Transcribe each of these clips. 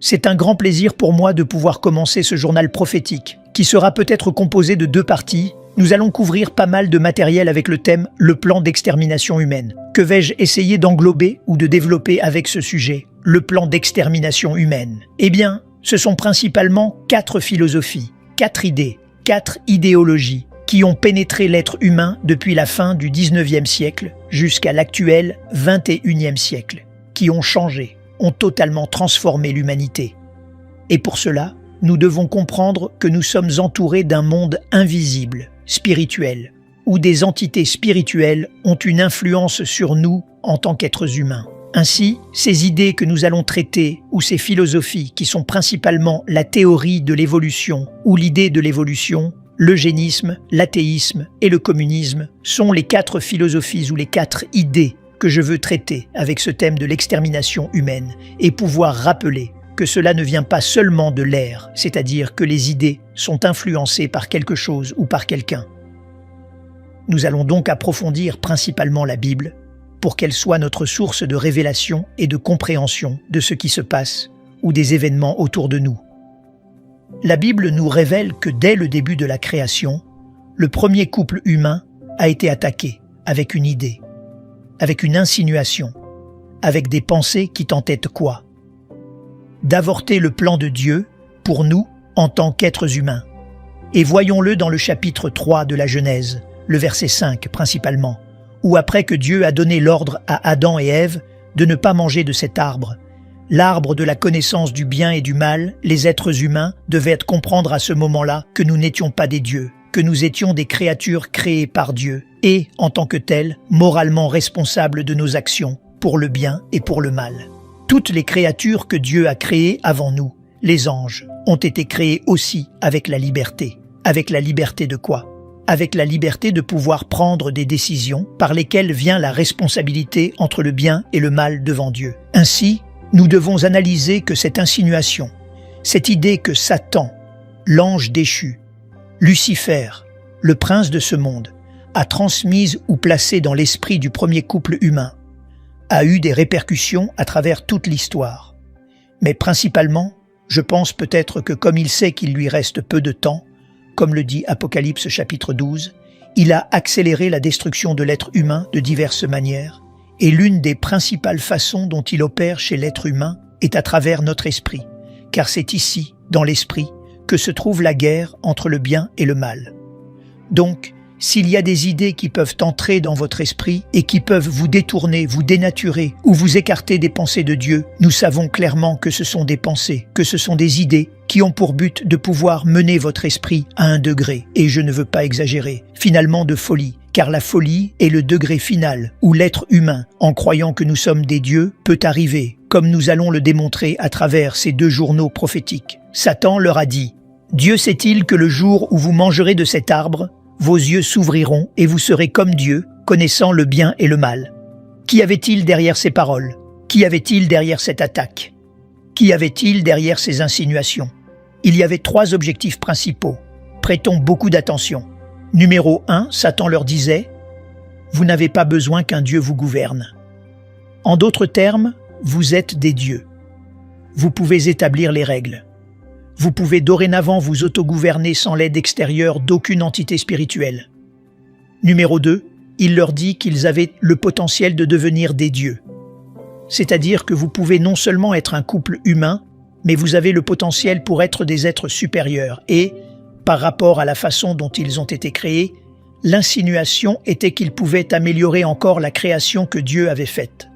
C'est un grand plaisir pour moi de pouvoir commencer ce journal prophétique, qui sera peut-être composé de 2 parties. Nous allons couvrir pas mal de matériel avec le thème « Le plan d'extermination humaine ». Que vais-je essayer d'englober ou de développer avec ce sujet, le plan d'extermination humaine? Eh bien, ce sont principalement 4 philosophies, 4 idées, 4 idéologies qui ont pénétré l'être humain depuis la fin du 19e siècle jusqu'à l'actuel 21e siècle, qui ont changé, ont totalement transformé l'humanité. Et pour cela, nous devons comprendre que nous sommes entourés d'un monde invisible, spirituel, où des entités spirituelles ont une influence sur nous en tant qu'êtres humains. Ainsi, ces idées que nous allons traiter, ou ces philosophies qui sont principalement la théorie de l'évolution ou l'idée de l'évolution, l'eugénisme, l'athéisme et le communisme, sont les 4 philosophies ou les 4 idées que je veux traiter avec ce thème de l'extermination humaine et pouvoir rappeler que cela ne vient pas seulement de l'air, c'est-à-dire que les idées sont influencées par quelque chose ou par quelqu'un. Nous allons donc approfondir principalement la Bible pour qu'elle soit notre source de révélation et de compréhension de ce qui se passe ou des événements autour de nous. La Bible nous révèle que dès le début de la création, le premier couple humain a été attaqué avec une idée, avec une insinuation, avec des pensées qui tentaient quoi? D'avorter le plan de Dieu pour nous en tant qu'êtres humains. Et voyons-le dans le chapitre 3 de la Genèse, le verset 5 principalement, où après que Dieu a donné l'ordre à Adam et Ève de ne pas manger de cet arbre, l'arbre de la connaissance du bien et du mal, les êtres humains devaient comprendre à ce moment-là que nous n'étions pas des dieux, que nous étions des créatures créées par Dieu et, en tant que telles, moralement responsables de nos actions, pour le bien et pour le mal. Toutes les créatures que Dieu a créées avant nous, les anges, ont été créés aussi avec la liberté. Avec la liberté de quoi? Avec la liberté de pouvoir prendre des décisions par lesquelles vient la responsabilité entre le bien et le mal devant Dieu. Ainsi, nous devons analyser que cette insinuation, cette idée que Satan, l'ange déchu, Lucifer, le prince de ce monde, a transmise ou placée dans l'esprit du premier couple humain, a eu des répercussions à travers toute l'histoire. Mais principalement, je pense peut-être que comme il sait qu'il lui reste peu de temps, comme le dit Apocalypse chapitre 12, il a accéléré la destruction de l'être humain de diverses manières, et l'une des principales façons dont il opère chez l'être humain est à travers notre esprit, car c'est ici, dans l'esprit, que se trouve la guerre entre le bien et le mal. Donc, s'il y a des idées qui peuvent entrer dans votre esprit et qui peuvent vous détourner, vous dénaturer ou vous écarter des pensées de Dieu, nous savons clairement que ce sont des pensées, que ce sont des idées qui ont pour but de pouvoir mener votre esprit à un degré, et je ne veux pas exagérer, finalement de folie, car la folie est le degré final où l'être humain, en croyant que nous sommes des dieux, peut arriver, comme nous allons le démontrer à travers ces 2 journaux prophétiques. Satan leur a dit « Dieu sait-il que le jour où vous mangerez de cet arbre, vos yeux s'ouvriront et vous serez comme Dieu, connaissant le bien et le mal. » Qu'y avait-il derrière ces paroles? Qu'y avait-il derrière cette attaque? Qu'y avait-il derrière ces insinuations? Il y avait 3 objectifs principaux. Prêtons beaucoup d'attention. Numéro 1, Satan leur disait « Vous n'avez pas besoin qu'un Dieu vous gouverne. » En d'autres termes, vous êtes des dieux. Vous pouvez établir les règles. Vous pouvez dorénavant vous autogouverner sans l'aide extérieure d'aucune entité spirituelle. Numéro 2, il leur dit qu'ils avaient le potentiel de devenir des dieux. C'est-à-dire que vous pouvez non seulement être un couple humain, mais vous avez le potentiel pour être des êtres supérieurs et, par rapport à la façon dont ils ont été créés, l'insinuation était qu'ils pouvaient améliorer encore la création que Dieu avait faite.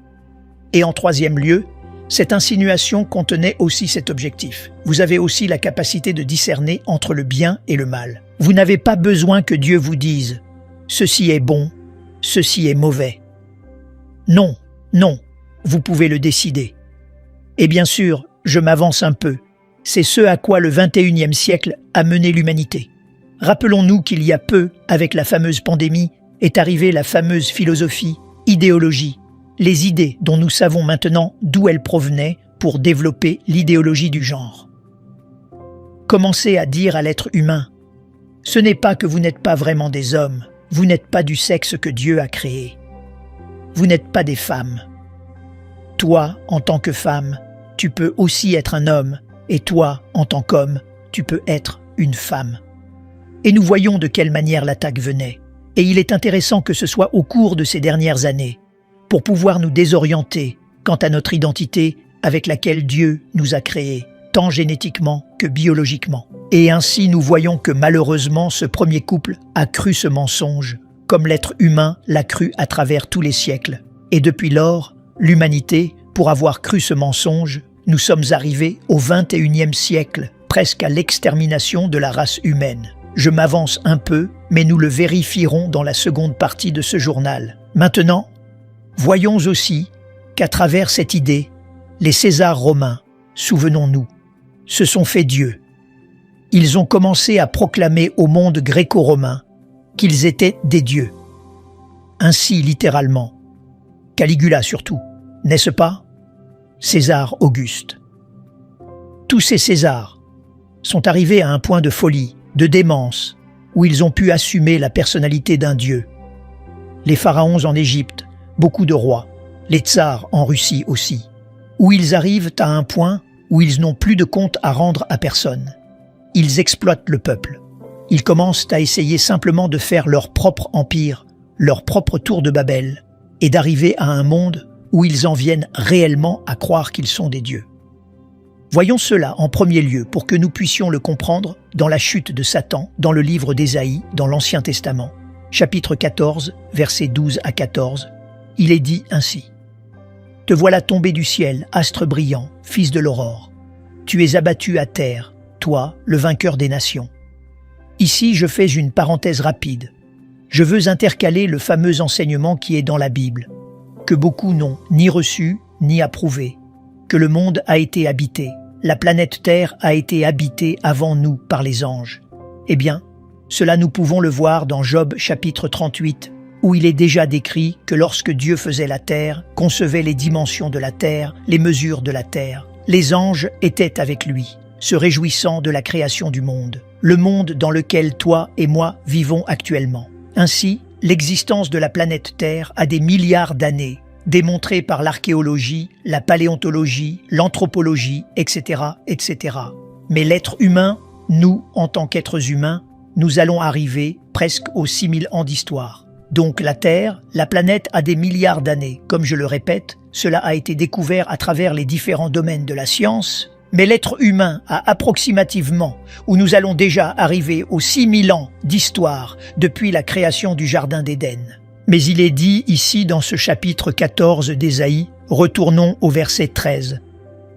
Et en 3e lieu, cette insinuation contenait aussi cet objectif. Vous avez aussi la capacité de discerner entre le bien et le mal. Vous n'avez pas besoin que Dieu vous dise « ceci est bon, ceci est mauvais ». Non, non, vous pouvez le décider. Et bien sûr, je m'avance un peu. C'est ce à quoi le 21e siècle a mené l'humanité. Rappelons-nous qu'il y a peu, avec la fameuse pandémie, est arrivée la fameuse philosophie, idéologie, les idées dont nous savons maintenant d'où elles provenaient pour développer l'idéologie du genre. Commencez à dire à l'être humain « Ce n'est pas que vous n'êtes pas vraiment des hommes, vous n'êtes pas du sexe que Dieu a créé. Vous n'êtes pas des femmes. Toi, en tant que femme, tu tu peux aussi être un homme, et toi, en tant qu'homme, tu peux être une femme. Et nous voyons de quelle manière l'attaque venait. Et il est intéressant que ce soit au cours de ces dernières années, pour pouvoir nous désorienter quant à notre identité avec laquelle Dieu nous a créés, tant génétiquement que biologiquement. Et ainsi nous voyons que malheureusement ce premier couple a cru ce mensonge, comme l'être humain l'a cru à travers tous les siècles. Et depuis lors, l'humanité, pour avoir cru ce mensonge, nous sommes arrivés au XXIe siècle, presque à l'extermination de la race humaine. Je m'avance un peu, mais nous le vérifierons dans la seconde partie de ce journal. Maintenant, voyons aussi qu'à travers cette idée, les Césars romains, souvenons-nous, se sont fait dieux. Ils ont commencé à proclamer au monde gréco-romain qu'ils étaient des dieux. Ainsi, littéralement, Caligula surtout, n'est-ce pas? César Auguste. Tous ces Césars sont arrivés à un point de folie, de démence, où ils ont pu assumer la personnalité d'un dieu. Les pharaons en Égypte, beaucoup de rois, les tsars en Russie aussi, où ils arrivent à un point où ils n'ont plus de compte à rendre à personne. Ils exploitent le peuple. Ils commencent à essayer simplement de faire leur propre empire, leur propre tour de Babel, et d'arriver à un monde où ils en viennent réellement à croire qu'ils sont des dieux. Voyons cela en premier lieu pour que nous puissions le comprendre dans la chute de Satan, dans le livre d'Ésaïe, dans l'Ancien Testament, chapitre 14, versets 12 à 14. Il est dit ainsi. « Te voilà tombé du ciel, astre brillant, fils de l'aurore. Tu es abattu à terre, toi, le vainqueur des nations. » Ici, je fais une parenthèse rapide. Je veux intercaler le fameux enseignement qui est dans la Bible, que beaucoup n'ont ni reçu ni approuvé, que le monde a été habité, la planète Terre a été habitée avant nous par les anges. Eh bien, cela nous pouvons le voir dans Job chapitre 38, où il est déjà décrit que lorsque Dieu faisait la terre, concevait les dimensions de la terre, les mesures de la terre, les anges étaient avec lui, se réjouissant de la création du monde, le monde dans lequel toi et moi vivons actuellement. Ainsi, l'existence de la planète Terre a des milliards d'années, démontrée par l'archéologie, la paléontologie, l'anthropologie, etc., etc. Mais l'être humain, nous, en tant qu'êtres humains, nous allons arriver presque aux 6000 ans d'histoire. Donc la Terre, la planète a des milliards d'années. Comme je le répète, cela a été découvert à travers les différents domaines de la science, mais l'être humain a approximativement, où nous allons déjà arriver aux 6000 ans d'histoire depuis la création du Jardin d'Éden. Mais il est dit ici dans ce chapitre 14 d'Ésaïe, retournons au verset 13.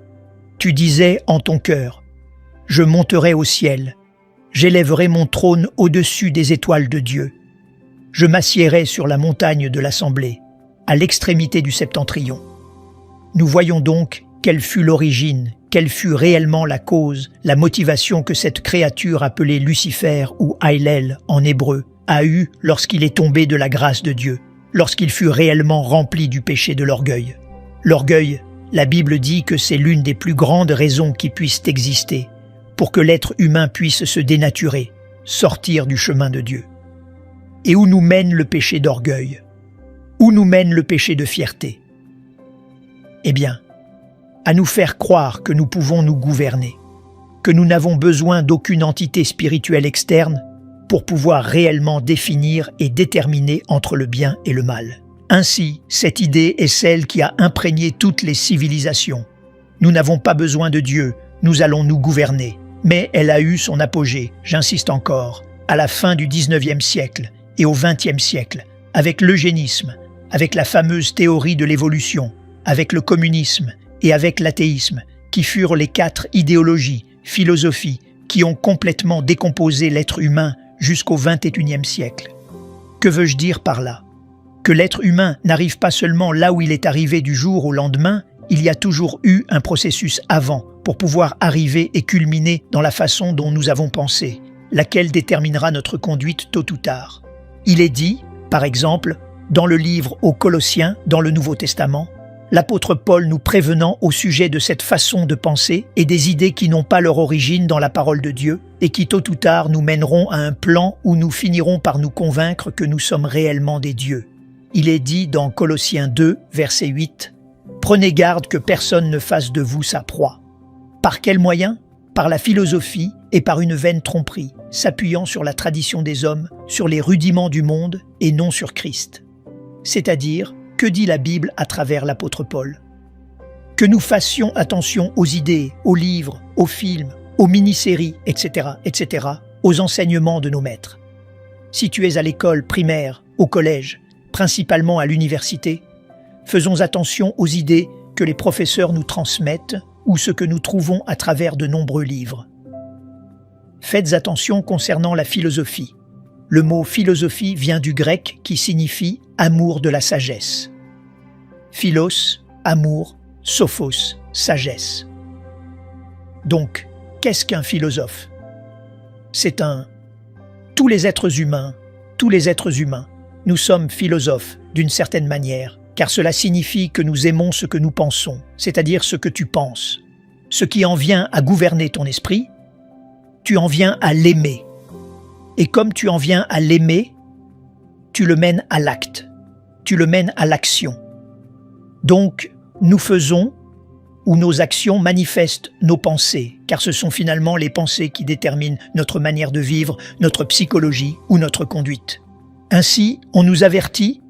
« Tu disais en ton cœur, je monterai au ciel, j'élèverai mon trône au-dessus des étoiles de Dieu. Je m'assiérai sur la montagne de l'Assemblée, à l'extrémité du septentrion. » Nous voyons donc quelle fut l'origine, quelle fut réellement la cause, la motivation que cette créature appelée Lucifer ou Hillel en hébreu a eue lorsqu'il est tombé de la grâce de Dieu, lorsqu'il fut réellement rempli du péché de l'orgueil. L'orgueil, la Bible dit que c'est l'une des plus grandes raisons qui puissent exister pour que l'être humain puisse se dénaturer, sortir du chemin de Dieu. Et où nous mène le péché d'orgueil? Où nous mène le péché de fierté? Eh bien, à nous faire croire que nous pouvons nous gouverner, que nous n'avons besoin d'aucune entité spirituelle externe pour pouvoir réellement définir et déterminer entre le bien et le mal. Ainsi, cette idée est celle qui a imprégné toutes les civilisations. Nous n'avons pas besoin de Dieu, nous allons nous gouverner. Mais elle a eu son apogée, j'insiste encore, à la fin du XIXe siècle et au XXe siècle, avec l'eugénisme, avec la fameuse théorie de l'évolution, avec le communisme et avec l'athéisme, qui furent les 4 idéologies, philosophies, qui ont complètement décomposé l'être humain jusqu'au XXIe siècle. Que veux-je dire par là? Que l'être humain n'arrive pas seulement là où il est arrivé du jour au lendemain, il y a toujours eu un processus avant pour pouvoir arriver et culminer dans la façon dont nous avons pensé, laquelle déterminera notre conduite tôt ou tard. Il est dit, par exemple, dans le livre aux Colossiens, dans le Nouveau Testament, l'apôtre Paul nous prévenant au sujet de cette façon de penser et des idées qui n'ont pas leur origine dans la parole de Dieu et qui tôt ou tard nous mèneront à un plan où nous finirons par nous convaincre que nous sommes réellement des dieux. Il est dit dans Colossiens 2, verset 8, Prenez garde que personne ne fasse de vous sa proie. Par quel moyen? Par la philosophie et par une vaine tromperie, s'appuyant sur la tradition des hommes, sur les rudiments du monde et non sur Christ. C'est-à-dire, que dit la Bible à travers l'apôtre Paul? Que nous fassions attention aux idées, aux livres, aux films, aux mini-séries, etc., aux enseignements de nos maîtres. Si tu es à l'école primaire, au collège, principalement à l'université, faisons attention aux idées que les professeurs nous transmettent ou ce que nous trouvons à travers de nombreux livres. Faites attention concernant la philosophie. Le mot philosophie vient du grec qui signifie amour de la sagesse. Philos, amour, sophos, sagesse. Donc, qu'est-ce qu'un philosophe? C'est tous les êtres humains, nous sommes philosophes d'une certaine manière, car cela signifie que nous aimons ce que nous pensons, c'est-à-dire ce que tu penses. Ce qui en vient à gouverner ton esprit, tu en viens à l'aimer. Et comme tu en viens à l'aimer, tu le mènes à l'acte, tu le mènes à l'action. Donc, nous faisons, ou nos actions manifestent nos pensées, car ce sont finalement les pensées qui déterminent notre manière de vivre, notre psychologie ou notre conduite. Ainsi, on nous avertit,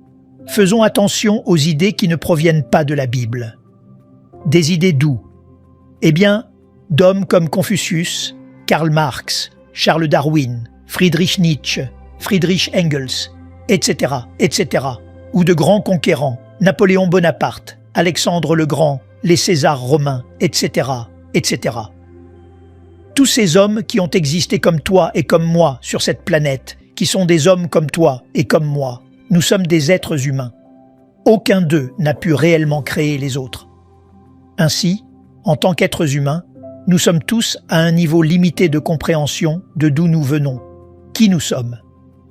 faisons attention aux idées qui ne proviennent pas de la Bible. Des idées d'où? Eh bien, d'hommes comme Confucius, Karl Marx, Charles Darwin, Friedrich Nietzsche, Friedrich Engels, etc., ou de grands conquérants, Napoléon Bonaparte, Alexandre le Grand, les Césars romains, etc. Tous ces hommes qui ont existé comme toi et comme moi sur cette planète, qui sont des hommes comme toi et comme moi, nous sommes des êtres humains. Aucun d'eux n'a pu réellement créer les autres. Ainsi, en tant qu'êtres humains, nous sommes tous à un niveau limité de compréhension de d'où nous venons, qui nous sommes,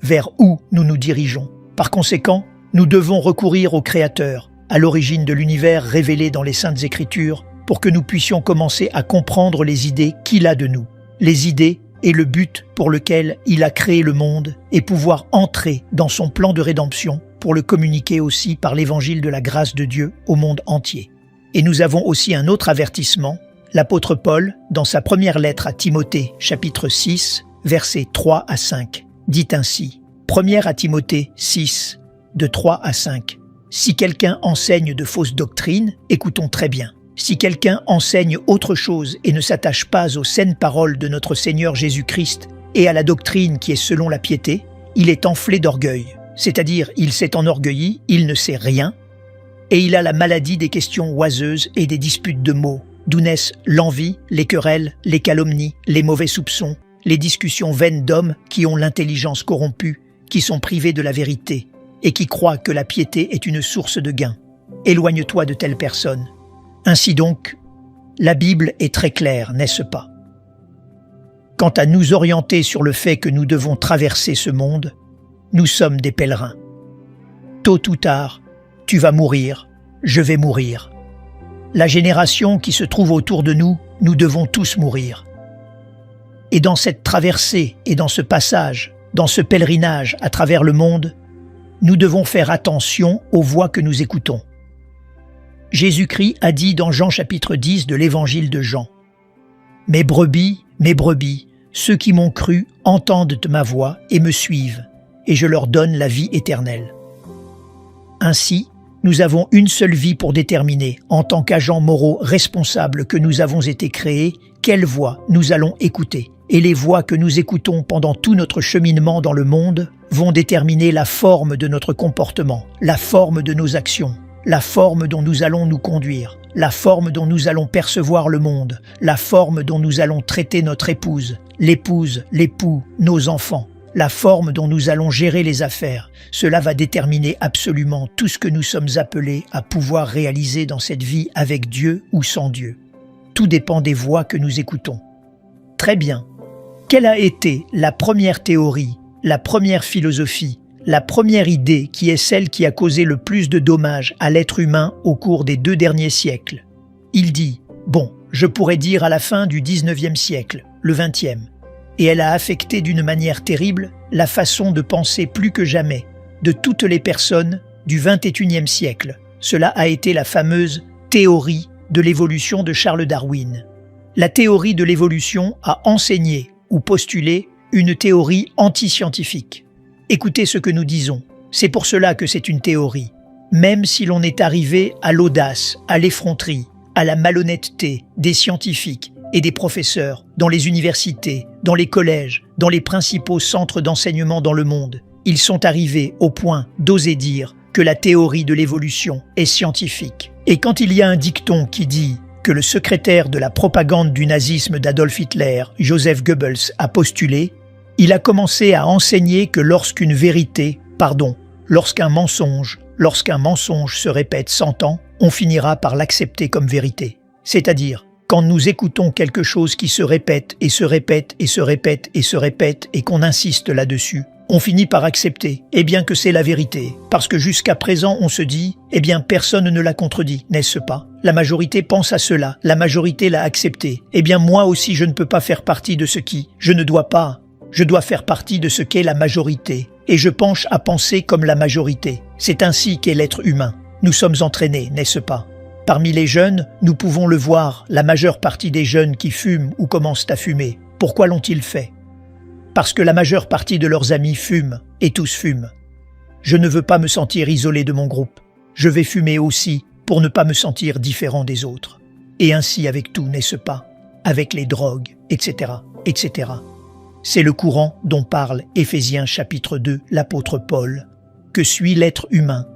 vers où nous nous dirigeons. Par conséquent, nous devons recourir au Créateur, à l'origine de l'univers révélé dans les Saintes Écritures, pour que nous puissions commencer à comprendre les idées qu'il a de nous, les idées et le but pour lequel il a créé le monde, et pouvoir entrer dans son plan de rédemption pour le communiquer aussi par l'évangile de la grâce de Dieu au monde entier. Et nous avons aussi un autre avertissement. L'apôtre Paul, dans sa première lettre à Timothée, chapitre 6, versets 3 à 5, dit ainsi, 1 Timothée 6, de 3 à 5. Si quelqu'un enseigne de fausses doctrines, écoutons très bien. Si quelqu'un enseigne autre chose et ne s'attache pas aux saines paroles de notre Seigneur Jésus-Christ et à la doctrine qui est selon la piété, il est enflé d'orgueil, c'est-à-dire il s'est enorgueilli, il ne sait rien, et il a la maladie des questions oiseuses et des disputes de mots, d'où naissent l'envie, les querelles, les calomnies, les mauvais soupçons, les discussions vaines d'hommes qui ont l'intelligence corrompue, qui sont privés de la vérité, et qui croient que la piété est une source de gain. Éloigne-toi de telles personnes. Ainsi donc, la Bible est très claire, n'est-ce pas? Quant à nous orienter sur le fait que nous devons traverser ce monde, nous sommes des pèlerins. Tôt ou tard, tu vas mourir, je vais mourir. La génération qui se trouve autour de nous, nous devons tous mourir. Et dans cette traversée et dans ce passage, dans ce pèlerinage à travers le monde, nous devons faire attention aux voix que nous écoutons. Jésus-Christ a dit dans Jean chapitre 10 de l'évangile de Jean, « Mes brebis, ceux qui m'ont cru entendent ma voix et me suivent, et je leur donne la vie éternelle. » Ainsi, nous avons une seule vie pour déterminer, en tant qu'agents moraux responsables que nous avons été créés, quelle voix nous allons écouter. Et les voix que nous écoutons pendant tout notre cheminement dans le monde vont déterminer la forme de notre comportement, la forme de nos actions, la forme dont nous allons nous conduire, la forme dont nous allons percevoir le monde, la forme dont nous allons traiter notre épouse, l'époux, nos enfants, la forme dont nous allons gérer les affaires. Cela va déterminer absolument tout ce que nous sommes appelés à pouvoir réaliser dans cette vie avec Dieu ou sans Dieu. Tout dépend des voix que nous écoutons. Très bien. Quelle a été la première théorie, la première philosophie, la première idée qui est celle qui a causé le plus de dommages à l'être humain au cours des 2 derniers siècles? Il dit, je pourrais dire à la fin du 19e siècle, le 20e, et elle a affecté d'une manière terrible la façon de penser plus que jamais de toutes les personnes du 21e siècle. Cela a été la fameuse théorie de l'évolution de Charles Darwin. La théorie de l'évolution a enseigné ou postulé une théorie anti-scientifique. Écoutez ce que nous disons. C'est pour cela que c'est une théorie. Même si l'on est arrivé à l'audace, à l'effronterie, à la malhonnêteté des scientifiques et des professeurs dans les universités, dans les collèges, dans les principaux centres d'enseignement dans le monde, ils sont arrivés au point d'oser dire que la théorie de l'évolution est scientifique. Et quand il y a un dicton qui dit que le secrétaire de la propagande du nazisme d'Adolf Hitler, Joseph Goebbels, a postulé, il a commencé à enseigner que lorsqu'un mensonge se répète 100 ans, on finira par l'accepter comme vérité. C'est-à-dire, quand nous écoutons quelque chose qui se répète et se répète et se répète et se répète et qu'on insiste là-dessus, on finit par accepter, que c'est la vérité. Parce que jusqu'à présent, on se dit, personne ne l'a contredit, n'est-ce pas? La majorité pense à cela, la majorité l'a accepté. Moi aussi, je ne peux pas faire partie de ce qui, je dois faire partie de ce qu'est la majorité. Et je penche à penser comme la majorité. C'est ainsi qu'est l'être humain. Nous sommes entraînés, n'est-ce pas? Parmi les jeunes, nous pouvons le voir, la majeure partie des jeunes qui fument ou commencent à fumer. Pourquoi l'ont-ils fait? Parce que la majeure partie de leurs amis fument, et tous fument. Je ne veux pas me sentir isolé de mon groupe. Je vais fumer aussi pour ne pas me sentir différent des autres. Et ainsi avec tout, n'est-ce pas? Avec les drogues, etc., etc. C'est le courant dont parle Éphésiens chapitre 2, l'apôtre Paul, que suit l'être humain,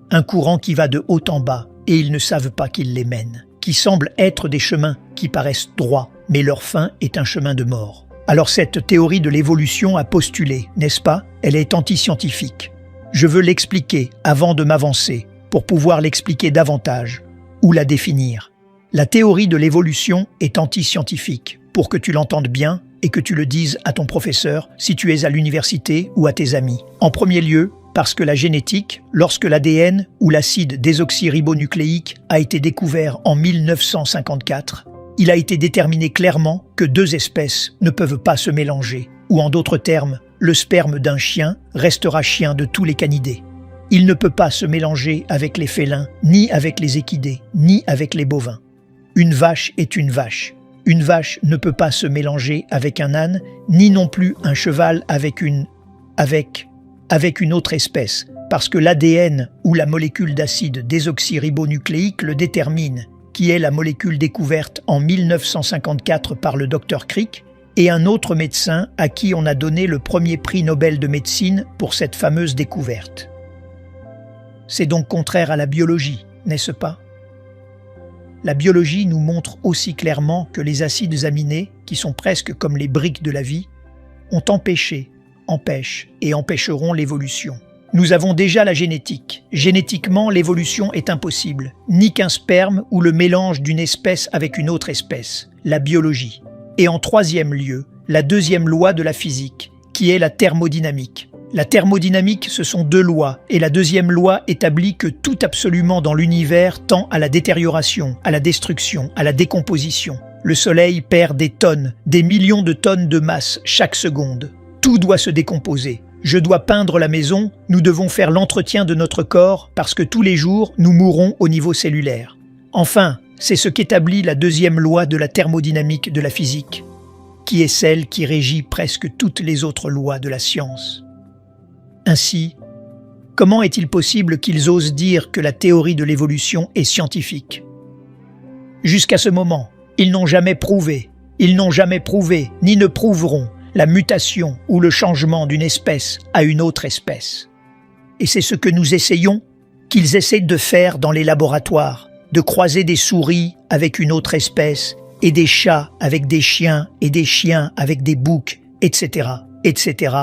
un courant qui va de haut en bas et ils ne savent pas qu'il les mène, qui semblent être des chemins qui paraissent droits, mais leur fin est un chemin de mort. Alors cette théorie de l'évolution a postulé, n'est-ce pas? Elle est anti-scientifique. Je veux l'expliquer avant de m'avancer, pour pouvoir l'expliquer davantage, ou la définir. La théorie de l'évolution est anti-scientifique, pour que tu l'entendes bien et que tu le dises à ton professeur si tu es à l'université ou à tes amis. En premier lieu, parce que la génétique, lorsque l'ADN ou l'acide désoxyribonucléique a été découvert en 1954, il a été déterminé clairement que deux espèces ne peuvent pas se mélanger, ou en d'autres termes, le sperme d'un chien restera chien de tous les canidés. Il ne peut pas se mélanger avec les félins, ni avec les équidés, ni avec les bovins. Une vache est une vache. Une vache ne peut pas se mélanger avec un âne, ni non plus un cheval avec une autre espèce, parce que l'ADN ou la molécule d'acide désoxyribonucléique le détermine, qui est la molécule découverte en 1954 par le Dr Crick, et un autre médecin à qui on a donné le premier prix Nobel de médecine pour cette fameuse découverte. C'est donc contraire à la biologie, n'est-ce pas? La biologie nous montre aussi clairement que les acides aminés, qui sont presque comme les briques de la vie, ont empêché, empêchent et empêcheront l'évolution. Nous avons déjà la génétique. Génétiquement, l'évolution est impossible, ni qu'un sperme ou le mélange d'une espèce avec une autre espèce, la biologie. Et en troisième lieu, la deuxième loi de la physique, qui est la thermodynamique. La thermodynamique, ce sont deux lois, et la deuxième loi établit que tout absolument dans l'univers tend à la détérioration, à la destruction, à la décomposition. Le Soleil perd des tonnes, des millions de tonnes de masse chaque seconde. Tout doit se décomposer. Je dois peindre la maison, nous devons faire l'entretien de notre corps parce que tous les jours, nous mourrons au niveau cellulaire. Enfin, c'est ce qu'établit la deuxième loi de la thermodynamique de la physique, qui est celle qui régit presque toutes les autres lois de la science. Ainsi, comment est-il possible qu'ils osent dire que la théorie de l'évolution est scientifique? Jusqu'à ce moment, ils n'ont jamais prouvé, ni ne prouveront la mutation ou le changement d'une espèce à une autre espèce. Et c'est ce que nous essayons, qu'ils essaient de faire dans les laboratoires, de croiser des souris avec une autre espèce, et des chats avec des chiens, et des chiens avec des boucs, etc., etc.,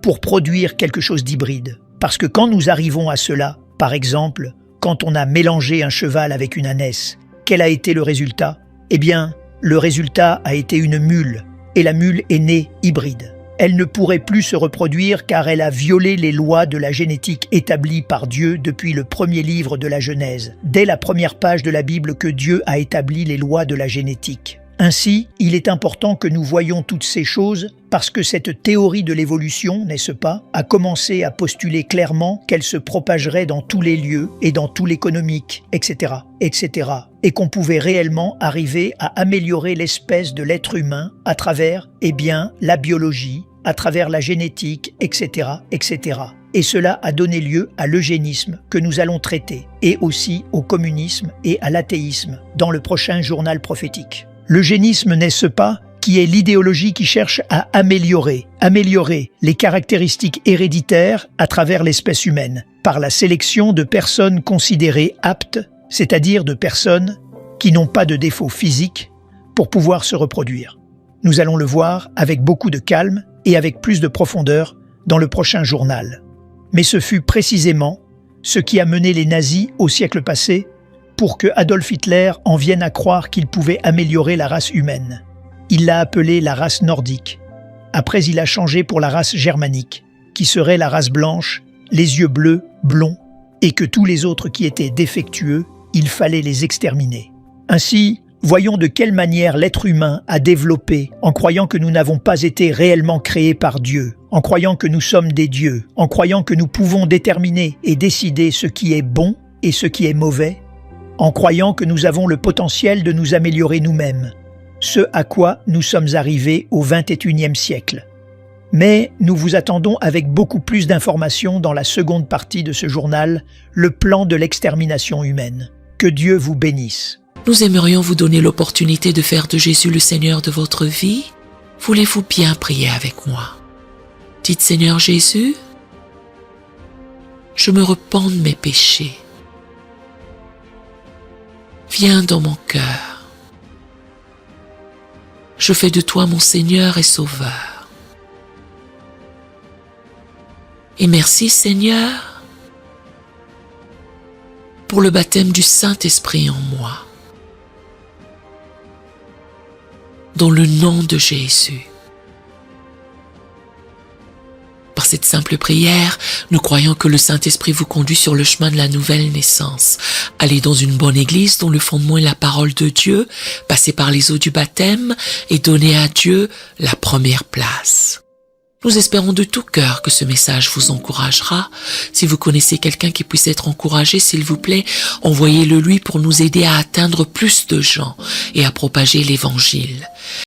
pour produire quelque chose d'hybride. Parce que quand nous arrivons à cela, par exemple, quand on a mélangé un cheval avec une ânesse, quel a été le résultat? Eh bien, le résultat a été une mule, et la mule est née hybride. Elle ne pourrait plus se reproduire car elle a violé les lois de la génétique établies par Dieu depuis le premier livre de la Genèse, dès la première page de la Bible que Dieu a établi les lois de la génétique. Ainsi, il est important que nous voyions toutes ces choses parce que cette théorie de l'évolution, n'est-ce pas, a commencé à postuler clairement qu'elle se propagerait dans tous les lieux et dans tout l'économique, etc., etc., et qu'on pouvait réellement arriver à améliorer l'espèce de l'être humain à travers, la biologie, à travers la génétique, etc., etc. Et cela a donné lieu à l'eugénisme que nous allons traiter, et aussi au communisme et à l'athéisme dans le prochain journal prophétique. L'eugénisme, n'est-ce pas, qui est l'idéologie qui cherche à améliorer les caractéristiques héréditaires à travers l'espèce humaine, par la sélection de personnes considérées aptes, c'est-à-dire de personnes qui n'ont pas de défauts physiques pour pouvoir se reproduire. Nous allons le voir avec beaucoup de calme et avec plus de profondeur dans le prochain journal. Mais ce fut précisément ce qui a mené les nazis au siècle passé pour que Adolf Hitler en vienne à croire qu'il pouvait améliorer la race humaine. Il l'a appelée la race nordique. Après, il a changé pour la race germanique, qui serait la race blanche, les yeux bleus, blonds, et que tous les autres qui étaient défectueux, il fallait les exterminer. Ainsi, voyons de quelle manière l'être humain a développé en croyant que nous n'avons pas été réellement créés par Dieu, en croyant que nous sommes des dieux, en croyant que nous pouvons déterminer et décider ce qui est bon et ce qui est mauvais, en croyant que nous avons le potentiel de nous améliorer nous-mêmes, ce à quoi nous sommes arrivés au XXIe siècle. Mais nous vous attendons avec beaucoup plus d'informations dans la seconde partie de ce journal, le plan de l'extermination humaine. Que Dieu vous bénisse. Nous aimerions vous donner l'opportunité de faire de Jésus le Seigneur de votre vie. Voulez-vous bien prier avec moi? Dites Seigneur Jésus, je me repens de mes péchés. Viens dans mon cœur. Je fais de toi mon Seigneur et Sauveur. Et merci Seigneur pour le baptême du Saint-Esprit en moi. Dans le nom de Jésus. Par cette simple prière, nous croyons que le Saint-Esprit vous conduit sur le chemin de la nouvelle naissance. Allez dans une bonne église dont le fondement est la parole de Dieu, passez par les eaux du baptême et donnez à Dieu la première place. Nous espérons de tout cœur que ce message vous encouragera. Si vous connaissez quelqu'un qui puisse être encouragé, s'il vous plaît, envoyez-le lui pour nous aider à atteindre plus de gens et à propager l'Évangile.